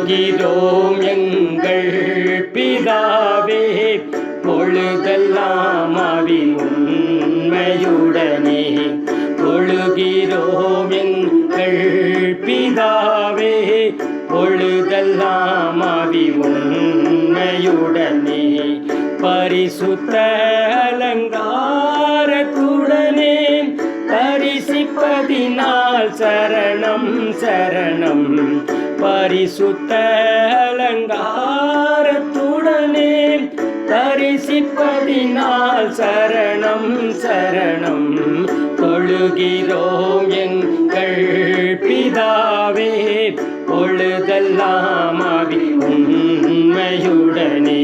தொழுகிறோம் எங்கள் பிதாவே, பொழுதெல்லாம் ஆவின் உண்மையுடனே. தொழுகிறோம் எங்கள் பிதாவே, பொழுதெல்லாம் ஆவின் உண்மையுடனே. பரிசுத்த அலங்காரத்துடனே தரிசிப்பதினால் சரணம் சரணம். பரிசுத்த அலங்காரத்துடனே தரிசிப்பதினால் சரணம் சரணம். தொழுகிறோம் எங்கள் பிதாவே, பொழுதெல்லாம் ஆவின் உண்மையுடனே.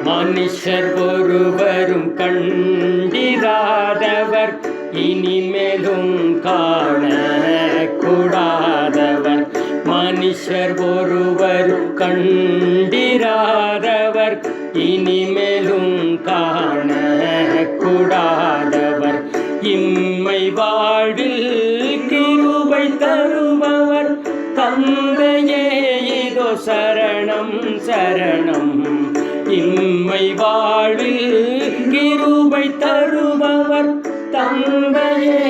மனுஷர் ஒருவரும் கண்டிராதவர், இனிமேலும் காணக்கூடாதவர். மனுஷர் ஒருவரும் கண்டிராதவர், இனிமேலும் காணக்கூடாதவர். இம்மை வாழ்வில் கிருபை தருபவர் தந்தையே இதோ சரணம் சரணம். இம்மை வாழ்வில் கிருபை தருபவர் தந்தையே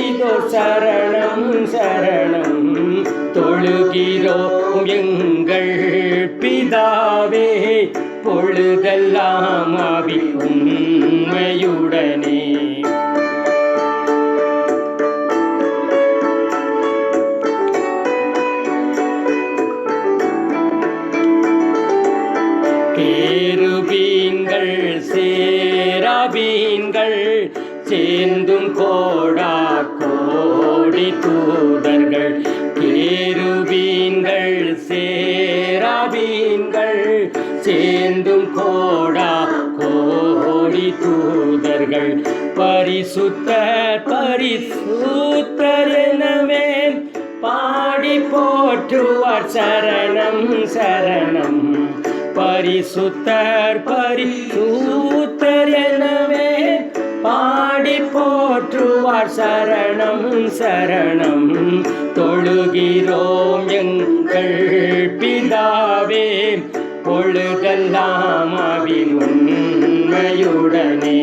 இதோ சரணம் சரணம். தொழுகிறோம் எங்கள் பிதாவே, பொழுதெல்லாம் ஆவின் உண்மையுடனே. கேருபீன்கள் சேராபீன்கள் சேர்ந்தும் கோடா கோடி தூதர்கள். கேருபீன்கள் சேராபீன்கள் சேர்ந்தும் கோடா கோடி தூதர்கள். பரிசுத்தர் பரிசுத்தர் எனவே பாடி போற்றுவார் சரணம் சரணம். பரிசுத்தர் பரிசுத்தர் எனவே பாடி போற்றுவார் சரணம் சரணம். தொழுகிறோம் எங்கள் பிதாவே, பொழுதெல்லாம் ஆவின் உண்மையுடனே.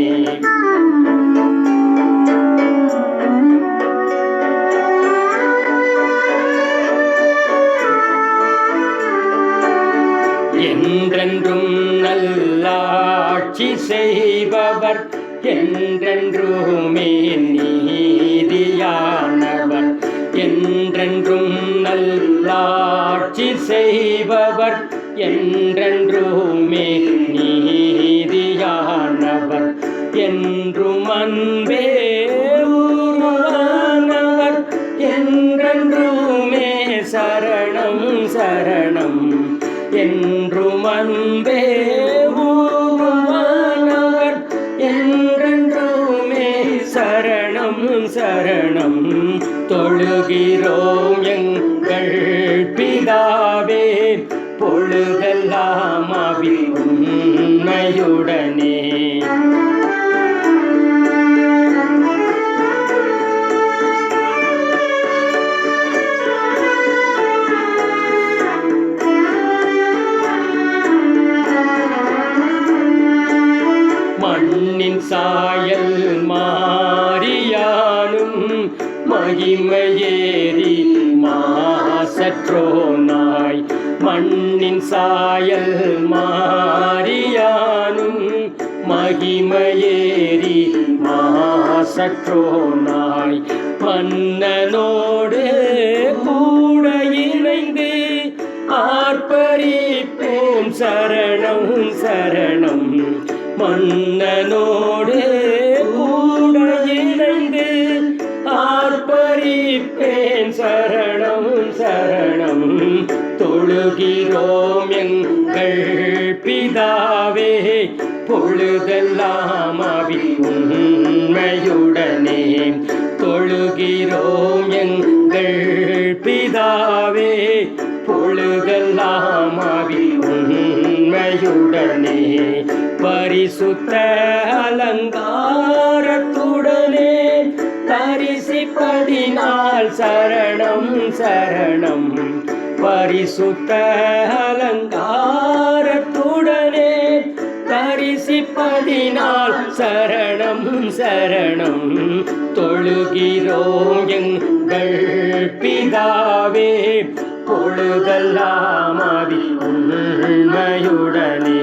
என்றென்றும் நல்லாட்சி செய்பவர், என்றென்றுமே நீதியானவர். என்றென்றும் நல்லாட்சி செய்பவர், என்றென்றுமே நீதியானவர். என்றும் அன்பே உருவானவர், என்றென்றுமே சரணம் சரணம். என்றும் அன்பே உருவானவர், என்றென்றுமே சரணம் சரணம். தொழுகிறோம் எங்கள் பிதாவே, பொழுதெல்லாம் ஆவின் உண்மையுடனே. மண்ணின் சாயல் மாறியானும் மகிமையேறி மாசற்றோனாய். மண்ணின் சாயல் மாறியானும் மகிமையேறி மாசற்றோனாய். மன்னனோடு கூட இணைந்து ஆர்ப்பரிப்போம் சரணம் சரணம். மன்னனோடு கூட இணைந்து ஆர்ப்பரிப்பேன் சரணம் சரணம். தொழுகிறோம் எங்கள் பிதாவே, பொழுதெல்லாம் ஆவின் உண்மையுடனே. தொழுகிறோம் எங்கள் பிதாவே, பொழுதெல்லாம் பரிசுத்த அலங்காரத்துடனே தரிசிப்பதினால் சரணம் சரணம். பரிசுத்த அலங்காரத்துடனே தரிசிப்பதினால் சரணம் சரணம். தொழுகிறோம் எங்கள் பிதாவே பொழுதெல்லாம் ஆதி உண்மையுடனே.